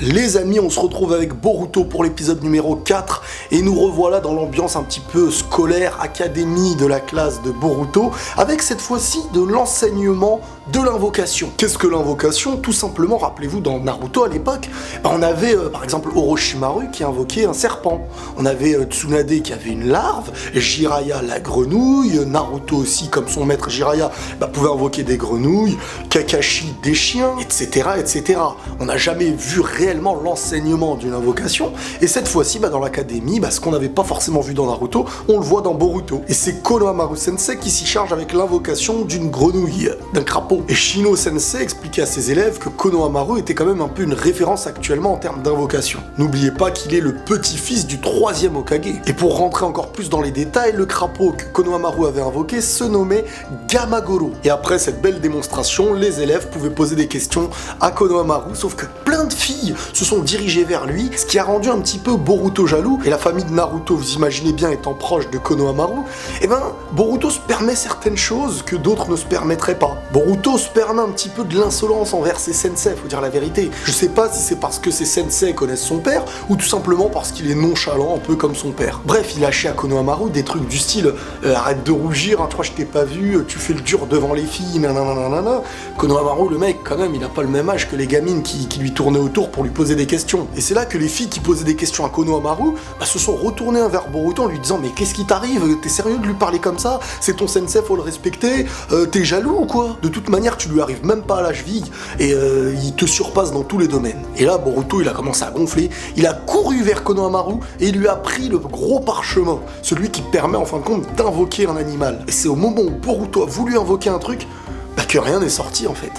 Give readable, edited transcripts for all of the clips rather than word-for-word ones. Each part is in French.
Les amis, on se retrouve avec Boruto pour l'épisode numéro 4 et nous revoilà dans l'ambiance un petit peu scolaire, académie de la classe de Boruto, avec cette fois-ci de l'enseignement de l'invocation. Qu'est-ce que l'invocation? Tout simplement, rappelez-vous, dans Naruto à l'époque, on avait par exemple Orochimaru qui invoquait un serpent, on avait Tsunade qui avait une larve, Jiraiya la grenouille, Naruto aussi comme son maître Jiraiya pouvait invoquer des grenouilles, Kakashi des chiens, etc. etc. On n'a jamais vu réellement l'enseignement d'une invocation, et cette fois-ci dans l'académie, ce qu'on n'avait pas forcément vu dans Naruto, on le voit dans Boruto. Et c'est Konohamaru Sensei qui s'y charge avec l'invocation d'une grenouille, d'un crapaud. Et Shino Sensei expliquait à ses élèves que Konohamaru était quand même un peu une référence actuellement en termes d'invocation. N'oubliez pas qu'il est le petit-fils du 3e Hokage. Et pour rentrer encore plus dans les détails, le crapaud que Konohamaru avait invoqué se nommait Gamagoro. Et après cette belle démonstration, les élèves pouvaient poser des questions à Konohamaru, sauf que plein de filles se sont dirigées vers lui, ce qui a rendu un petit peu Boruto jaloux. Et la famille de Naruto, vous imaginez bien, étant proche de Konohamaru, Boruto se permet certaines choses que d'autres ne se permettraient pas. Boruto se permet un petit peu de l'insolence envers ses sensei, faut dire la vérité. Je sais pas si c'est parce que ses sensei connaissent son père, ou tout simplement parce qu'il est nonchalant, un peu comme son père. Bref, il lâchait à Konohamaru des trucs du style arrête de rougir, toi je t'ai pas vu, tu fais le dur devant les filles, nanana. Konohamaru, le mec, quand même, il a pas le même âge que les gamines qui lui tournaient autour pour lui poser des questions. Et c'est là que les filles qui posaient des questions à Konohamaru se sont retournées vers Boruto en lui disant: mais qu'est-ce qui t'arrive? T'es sérieux de lui parler comme ça? C'est ton sensei, faut le respecter. T'es jaloux ou quoi? De toute manière, tu lui arrives même pas à la cheville et il te surpasse dans tous les domaines. Et là, Boruto, il a commencé à gonfler. Il a couru vers Konohamaru et il lui a pris le gros parchemin, celui qui permet en fin de compte d'invoquer un animal. Et c'est au moment où Boruto a voulu invoquer un truc que rien n'est sorti en fait.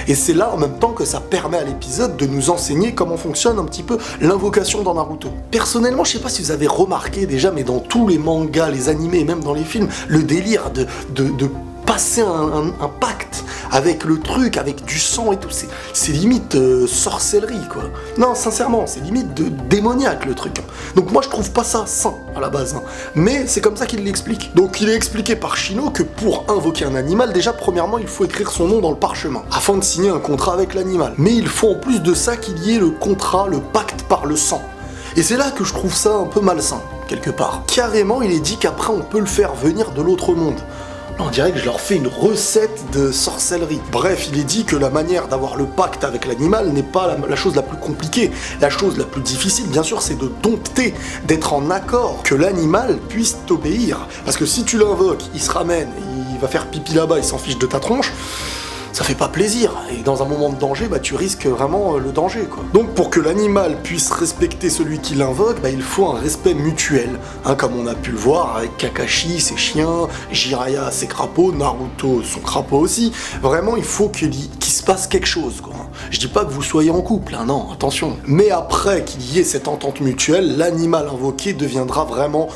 Et c'est là en même temps que ça permet à l'épisode de nous enseigner comment fonctionne un petit peu l'invocation dans Naruto. Personnellement, je sais pas si vous avez remarqué déjà, mais dans tous les mangas, les animés et même dans les films, le délire de passer un pacte avec le truc, avec du sang et tout, c'est limite sorcellerie quoi. Non, sincèrement, c'est limite démoniaque le truc. Donc moi je trouve pas ça sain à la base, mais c'est comme ça qu'il l'explique. Donc il est expliqué par Shino que pour invoquer un animal, déjà premièrement il faut écrire son nom dans le parchemin, afin de signer un contrat avec l'animal. Mais il faut en plus de ça qu'il y ait le contrat, le pacte par le sang. Et c'est là que je trouve ça un peu malsain, quelque part. Carrément il est dit qu'après on peut le faire venir de l'autre monde. On dirait que je leur fais une recette de sorcellerie. Bref, il est dit que la manière d'avoir le pacte avec l'animal n'est pas la chose la plus compliquée. La chose la plus difficile, bien sûr, c'est de dompter, d'être en accord, que l'animal puisse t'obéir. Parce que si tu l'invoques, il se ramène, il va faire pipi là-bas, il s'en fiche de ta tronche, ça fait pas plaisir, et dans un moment de danger, tu risques vraiment le danger, quoi. Donc pour que l'animal puisse respecter celui qui l'invoque, il faut un respect mutuel, comme on a pu le voir avec Kakashi, ses chiens, Jiraiya, ses crapauds, Naruto, son crapaud aussi. Vraiment, il faut qu'il se passe quelque chose, quoi. Je dis pas que vous soyez en couple, non, attention. Mais après qu'il y ait cette entente mutuelle, l'animal invoqué deviendra vraiment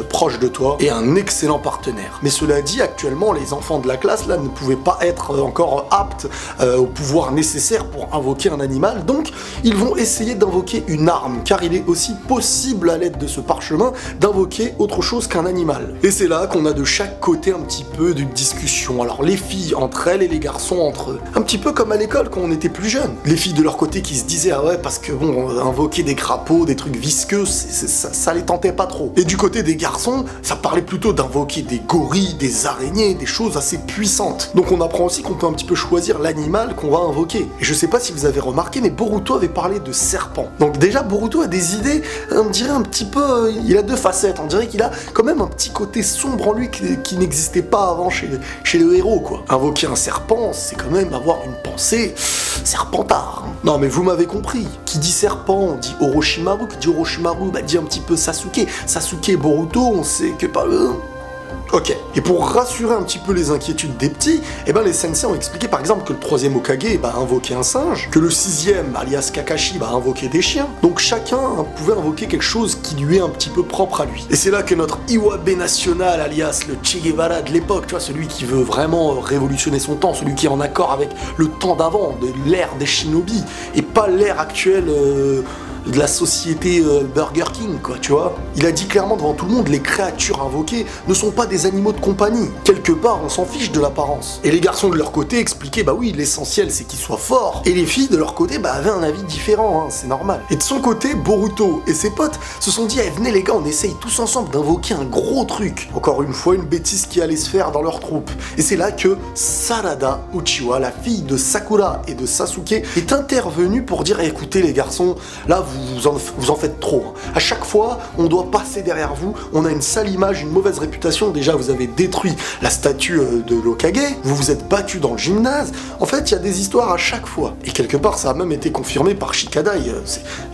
proche de toi et un excellent partenaire. Mais cela dit, actuellement, les enfants de la classe, là, ne pouvaient pas être encore aptes au pouvoir nécessaire pour invoquer un animal, donc ils vont essayer d'invoquer une arme, car il est aussi possible à l'aide de ce parchemin d'invoquer autre chose qu'un animal. Et c'est là qu'on a de chaque côté un petit peu d'une discussion. Alors les filles entre elles et les garçons entre eux. Un petit peu comme à l'école quand on était plus jeunes. Les filles de leur côté qui se disaient ah ouais parce que invoquer des crapauds, des trucs visqueux, ça les tentait pas trop. Et du côté des garçons, ça parlait plutôt d'invoquer des gorilles, des araignées, des choses assez puissantes. Donc on apprend aussi qu'on peut un petit peu choisir l'animal qu'on va invoquer. Et je sais pas si vous avez remarqué, mais Boruto avait parlé de serpent. Donc déjà, Boruto a des idées, on dirait un petit peu... il a deux facettes, on dirait qu'il a quand même un petit côté sombre en lui qui n'existait pas avant chez le héros, quoi. Invoquer un serpent, c'est quand même avoir une pensée serpentard. Non mais vous m'avez compris. Qui dit serpent, dit Orochimaru, qui dit Orochimaru, dit un petit peu Sasuke. Sasuke et Boruto, on sait que pas... Ok, et pour rassurer un petit peu les inquiétudes des petits, les sensei ont expliqué par exemple que le 3e Hokage invoquait un singe, que le 6e, alias Kakashi, invoquait des chiens, donc chacun pouvait invoquer quelque chose qui lui est un petit peu propre à lui. Et c'est là que notre Iwabe national, alias le Che Guevara de l'époque, tu vois, celui qui veut vraiment révolutionner son temps, celui qui est en accord avec le temps d'avant, de l'ère des shinobi, et pas l'ère actuelle de la société Burger King, quoi, tu vois. Il a dit clairement devant tout le monde, les créatures invoquées ne sont pas des animaux de compagnie. Quelque part, on s'en fiche de l'apparence. Et les garçons de leur côté expliquaient, bah oui, l'essentiel c'est qu'ils soient forts. Et les filles de leur côté, bah avaient un avis différent, hein, c'est normal. Et de son côté, Boruto et ses potes se sont dit, eh, venez les gars, on essaye tous ensemble d'invoquer un gros truc. Encore une fois, une bêtise qui allait se faire dans leur troupe. Et c'est là que Sarada Uchiwa, la fille de Sakura et de Sasuke, est intervenue pour dire, eh, écoutez les garçons, là vous en faites trop. Hein. À chaque fois, on doit passer derrière vous, on a une sale image, une mauvaise réputation. Déjà, vous avez détruit la statue de l'Hokage, vous vous êtes battu dans le gymnase. En fait, il y a des histoires à chaque fois. Et quelque part, ça a même été confirmé par Shikadai.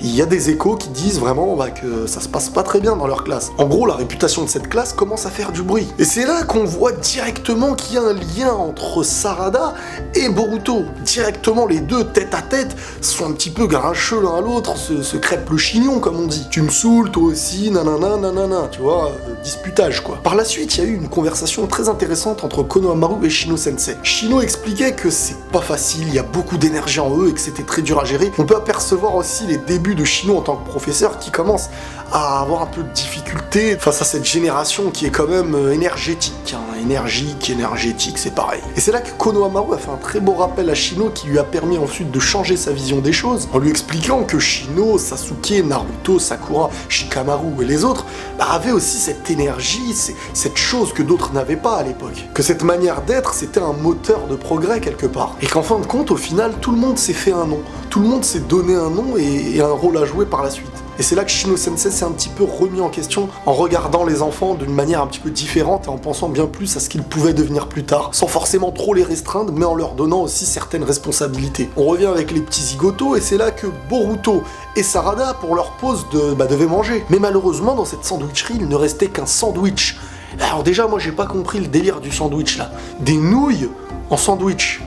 Il y a des échos qui disent vraiment que ça se passe pas très bien dans leur classe. En gros, la réputation de cette classe commence à faire du bruit. Et c'est là qu'on voit directement qu'il y a un lien entre Sarada et Boruto. Directement, les deux, tête à tête, sont un petit peu grincheux l'un à l'autre, se crêpent le chignon, comme on dit. Tu me saoules, toi aussi, nanana, nanana, tu vois, disputage, quoi. Par la suite, il y a eu une conversation très intéressante entre Konohamaru et Shino Sensei. Shino expliquait que c'est pas facile, il y a beaucoup d'énergie en eux et que c'était très dur à gérer. On peut apercevoir aussi les débuts de Shino en tant que professeur qui commence à avoir un peu de difficulté face à cette génération qui est quand même énergétique, hein. Énergétique, c'est pareil. Et c'est là que Konohamaru a fait un très beau rappel à Shino qui lui a permis ensuite de changer sa vision des choses, en lui expliquant que Shino, Sasuke, Naruto, Sakura, Shikamaru et les autres avaient aussi cette énergie, cette chose que d'autres n'avaient pas à l'époque. Que cette manière d'être, c'était un moteur de progrès quelque part. Et qu'en fin de compte, au final, tout le monde s'est fait un nom. Tout le monde s'est donné un nom et un rôle à jouer par la suite. Et c'est là que Shino Sensei s'est un petit peu remis en question en regardant les enfants d'une manière un petit peu différente et en pensant bien plus à ce qu'ils pouvaient devenir plus tard, sans forcément trop les restreindre, mais en leur donnant aussi certaines responsabilités. On revient avec les petits zigotos et c'est là que Boruto et Sarada, pour leur pause, devaient manger. Mais malheureusement, dans cette sandwicherie, il ne restait qu'un sandwich. Alors déjà, moi j'ai pas compris le délire du sandwich là. Des nouilles en sandwich.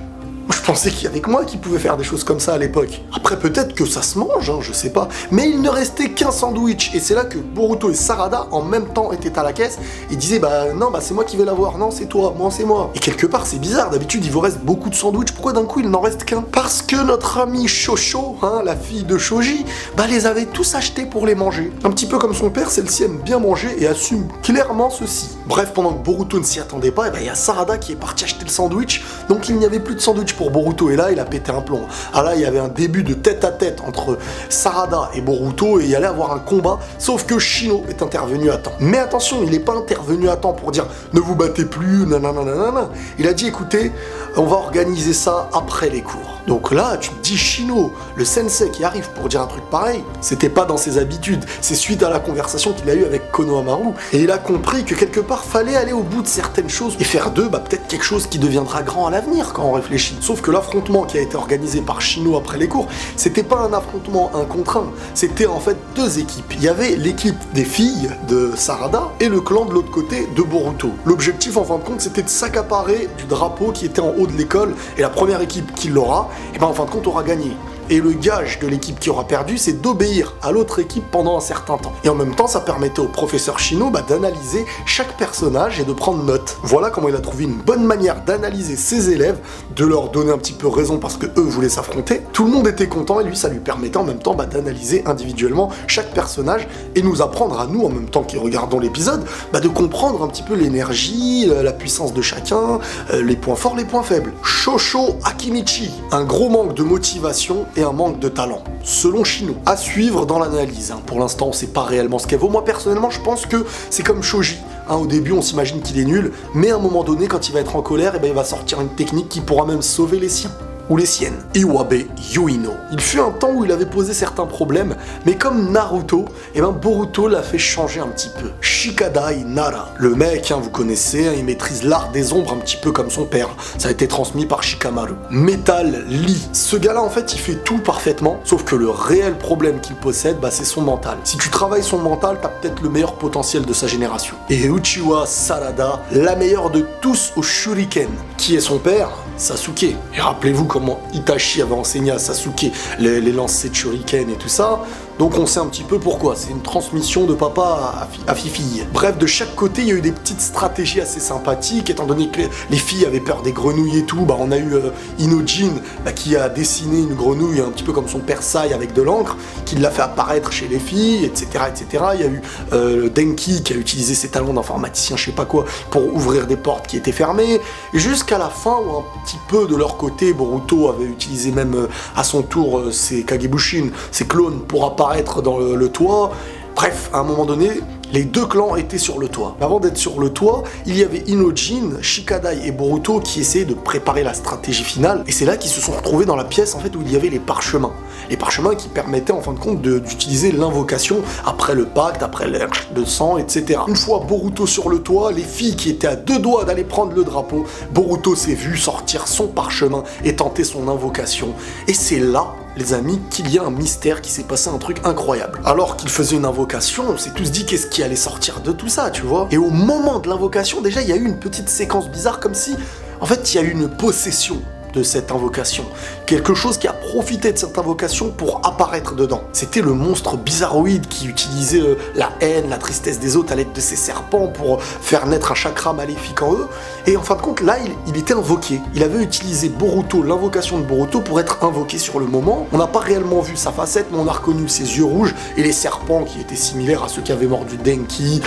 Je pensais qu'il y avait que moi qui pouvais faire des choses comme ça à l'époque. Après, peut-être que ça se mange, hein, je sais pas. Mais il ne restait qu'un sandwich. Et c'est là que Boruto et Sarada, en même temps, étaient à la caisse et disaient, non, c'est moi qui vais l'avoir. Non, c'est toi. Moi, c'est moi. Et quelque part, c'est bizarre. D'habitude, il vous reste beaucoup de sandwichs. Pourquoi d'un coup, il n'en reste qu'un? Parce que notre amie Shosho, hein, la fille de Shoji, les avait tous achetés pour les manger. Un petit peu comme son père, celle-ci aime bien manger et assume clairement ceci. Bref, pendant que Boruto ne s'y attendait pas, il y a Sarada qui est parti acheter le sandwich. Donc, il n'y avait plus de sandwich pour Boruto et là il a pété un plomb. Ah là il y avait un début de tête à tête entre Sarada et Boruto et il y allait avoir un combat, sauf que Shino est intervenu à temps. Mais attention, il n'est pas intervenu à temps pour dire ne vous battez plus, nanana. Il a dit écoutez, on va organiser ça après les cours. Donc là tu te dis Shino, le sensei qui arrive pour dire un truc pareil, c'était pas dans ses habitudes, c'est suite à la conversation qu'il a eue avec Konohamaru et il a compris que quelque part fallait aller au bout de certaines choses et faire d'eux peut-être quelque chose qui deviendra grand à l'avenir quand on réfléchit. Sauf que l'affrontement qui a été organisé par Shino après les cours, c'était pas un affrontement 1 contre 1, c'était en fait deux équipes. Il y avait l'équipe des filles de Sarada et le clan de l'autre côté de Boruto. L'objectif en fin de compte c'était de s'accaparer du drapeau qui était en haut de l'école et la première équipe qui l'aura, en fin de compte aura gagné. Et le gage de l'équipe qui aura perdu, c'est d'obéir à l'autre équipe pendant un certain temps. Et en même temps, ça permettait au professeur Shino d'analyser chaque personnage et de prendre note. Voilà comment il a trouvé une bonne manière d'analyser ses élèves, de leur donner un petit peu raison parce que eux voulaient s'affronter. Tout le monde était content et lui, ça lui permettait en même temps d'analyser individuellement chaque personnage et nous apprendre à nous, en même temps qu'ils regardons l'épisode, de comprendre un petit peu l'énergie, la puissance de chacun, les points forts, les points faibles. Shosho Akimichi, un gros manque de motivation et un manque de talent, selon Shino. À suivre dans l'analyse. Pour l'instant, on sait pas réellement ce qu'elle vaut. Moi, personnellement, je pense que c'est comme Shoji. Au début, on s'imagine qu'il est nul, mais à un moment donné, quand il va être en colère, il va sortir une technique qui pourra même sauver les siens. Ou les siennes. Iwabe Yuino. Il fut un temps où il avait posé certains problèmes, mais comme Naruto, Boruto l'a fait changer un petit peu. Shikadai Nara. Le mec, vous connaissez, il maîtrise l'art des ombres un petit peu comme son père. Ça a été transmis par Shikamaru. Metal Lee. Ce gars-là, en fait, il fait tout parfaitement, sauf que le réel problème qu'il possède, c'est son mental. Si tu travailles son mental, t'as peut-être le meilleur potentiel de sa génération. Et Uchiwa Sarada, la meilleure de tous au Shuriken. Qui est son père? Sasuke. Et rappelez-vous comment Itachi avait enseigné à Sasuke les lancers de Shuriken et tout ça. Donc on sait un petit peu pourquoi, c'est une transmission de papa à fille. Bref, de chaque côté, il y a eu des petites stratégies assez sympathiques, étant donné que les filles avaient peur des grenouilles et tout, on a eu Inojin qui a dessiné une grenouille un petit peu comme son père Sai avec de l'encre, qui l'a fait apparaître chez les filles, etc. etc. Il y a eu Denki qui a utilisé ses talents d'informaticien, je sais pas quoi, pour ouvrir des portes qui étaient fermées, jusqu'à la fin où un petit peu de leur côté, Boruto avait utilisé même à son tour ses Kagebushin, ses clones, pour apparaître dans le toit. Bref, à un moment donné, les deux clans étaient sur le toit. Avant d'être sur le toit, il y avait Inojin, Shikadai et Boruto qui essayaient de préparer la stratégie finale. Et c'est là qu'ils se sont retrouvés dans la pièce en fait où il y avait les parchemins. Les parchemins qui permettaient en fin de compte d'utiliser l'invocation après le pacte, après l'air de sang, etc. Une fois Boruto sur le toit, les filles qui étaient à deux doigts d'aller prendre le drapeau, Boruto s'est vu sortir son parchemin et tenter son invocation. Et c'est là, les amis, qu'il y a un mystère, qui s'est passé un truc incroyable. Alors qu'il faisait une invocation, on s'est tous dit qu'est-ce qui allait sortir de tout ça, tu vois. Et au moment de l'invocation, déjà, il y a eu une petite séquence bizarre, comme si, en fait, il y a eu une possession de cette invocation. Quelque chose qui a profité de cette invocation pour apparaître dedans. C'était le monstre bizarroïde qui utilisait la haine, la tristesse des autres à l'aide de ses serpents pour faire naître un chakra maléfique en eux. Et en fin de compte, là, il était invoqué. Il avait utilisé Boruto, l'invocation de Boruto, pour être invoqué sur le moment. On n'a pas réellement vu sa facette, mais on a reconnu ses yeux rouges et les serpents qui étaient similaires à ceux qui avaient mordu Denki,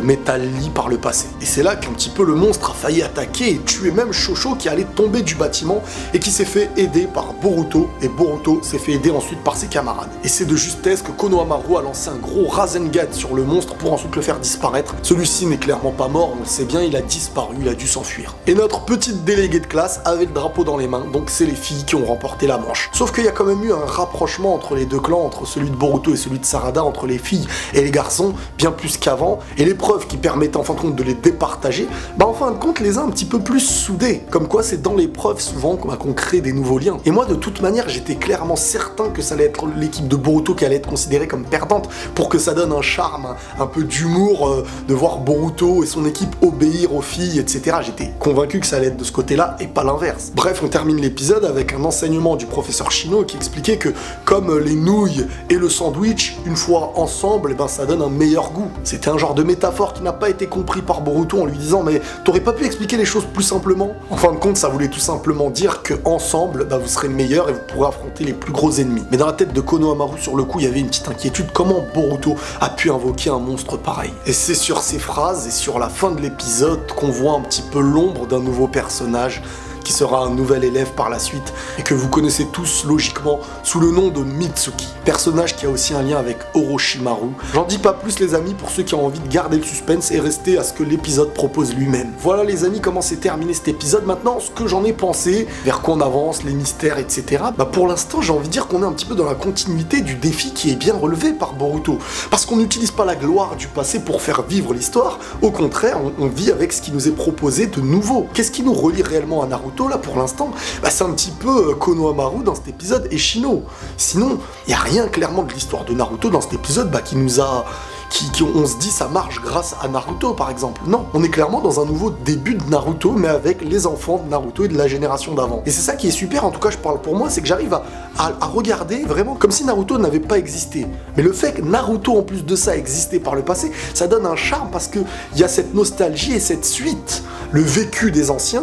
Metal Lee par le passé. Et c'est là qu'un petit peu le monstre a failli attaquer et tuer même Shosho qui allait tomber du bâtiment et qui s'est fait aider par Boruto, et Boruto s'est fait aider ensuite par ses camarades. Et c'est de justesse que Konohamaru a lancé un gros Rasengan sur le monstre pour ensuite le faire disparaître. Celui-ci n'est clairement pas mort, on le sait bien, il a disparu, il a dû s'enfuir. Et notre petite déléguée de classe avait le drapeau dans les mains, donc c'est les filles qui ont remporté la manche. Sauf qu'il y a quand même eu un rapprochement entre les deux clans, entre celui de Boruto et celui de Sarada, entre les filles et les garçons, bien plus qu'avant, et l'épreuve qui permettait en fin de compte de les départager, en fin de compte les a un petit peu plus soudés. Comme quoi c'est dans l'épreuve souvent qu'on crée des nouveaux liens. Et moi de toute manière j'étais clairement certain que ça allait être l'équipe de Boruto qui allait être considérée comme perdante pour que ça donne un charme, un peu d'humour de voir Boruto et son équipe obéir aux filles, etc. J'étais convaincu que ça allait être de ce côté-là et pas l'inverse. Bref, on termine l'épisode avec un enseignement du professeur Shino qui expliquait que comme les nouilles et le sandwich, une fois ensemble, ça donne un meilleur goût. C'était un genre de métaphore qui n'a pas été compris par Boruto en lui disant mais t'aurais pas pu expliquer les choses plus simplement? En fin de compte, ça voulait tout simplement dire que ensemble, vous serez meilleurs et vous pourrez affronter les plus gros ennemis. Mais dans la tête de Konohamaru, sur le coup, il y avait une petite inquiétude. Comment Boruto a pu invoquer un monstre pareil? Et c'est sur ces phrases et sur la fin de l'épisode qu'on voit un petit peu l'ombre d'un nouveau personnage qui sera un nouvel élève par la suite et que vous connaissez tous logiquement sous le nom de Mitsuki. Personnage qui a aussi un lien avec Orochimaru. J'en dis pas plus les amis pour ceux qui ont envie de garder le suspense et rester à ce que l'épisode propose lui-même. Voilà les amis comment s'est terminé cet épisode. Maintenant ce que j'en ai pensé, vers quoi on avance, les mystères, etc. Pour l'instant j'ai envie de dire qu'on est un petit peu dans la continuité du défi qui est bien relevé par Boruto. Parce qu'on n'utilise pas la gloire du passé pour faire vivre l'histoire, au contraire on vit avec ce qui nous est proposé de nouveau. Qu'est-ce qui nous relie réellement à Naruto là pour l'instant? C'est un petit peu Konohamaru dans cet épisode et Shino. Sinon, il n'y a rien clairement de l'histoire de Naruto dans cet épisode qui nous a... on se dit ça marche grâce à Naruto par exemple. Non, on est clairement dans un nouveau début de Naruto mais avec les enfants de Naruto et de la génération d'avant. Et c'est ça qui est super, en tout cas je parle pour moi, c'est que j'arrive à regarder vraiment comme si Naruto n'avait pas existé. Mais le fait que Naruto en plus de ça existait par le passé, ça donne un charme parce qu'il y a cette nostalgie et cette suite, le vécu des anciens,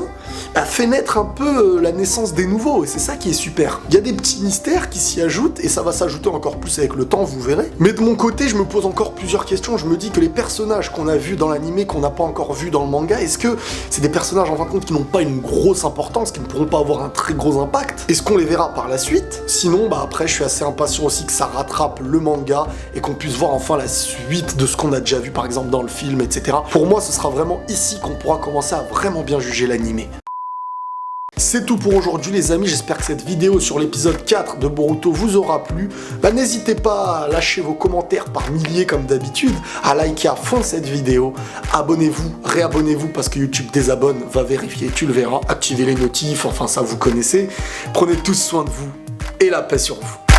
fait naître un peu la naissance des nouveaux et c'est ça qui est super. Il y a des petits mystères qui s'y ajoutent et ça va s'ajouter encore plus avec le temps, vous verrez. Mais de mon côté, je me pose encore plusieurs questions. Je me dis que les personnages qu'on a vus dans l'animé, qu'on n'a pas encore vus dans le manga, est-ce que c'est des personnages en fin de compte qui n'ont pas une grosse importance, qui ne pourront pas avoir un très gros impact? Est-ce qu'on les verra par la suite? Sinon, après, je suis assez impatient aussi que ça rattrape le manga et qu'on puisse voir enfin la suite de ce qu'on a déjà vu par exemple dans le film, etc. Pour moi, ce sera vraiment ici qu'on pourra commencer à vraiment bien juger l'animé. C'est tout pour aujourd'hui les amis, j'espère que cette vidéo sur l'épisode 4 de Boruto vous aura plu. N'hésitez pas à lâcher vos commentaires par milliers comme d'habitude, à liker à fond cette vidéo, abonnez-vous, réabonnez-vous parce que YouTube désabonne, va vérifier, tu le verras, activez les notifs, enfin ça vous connaissez. Prenez tous soin de vous et la paix sur vous.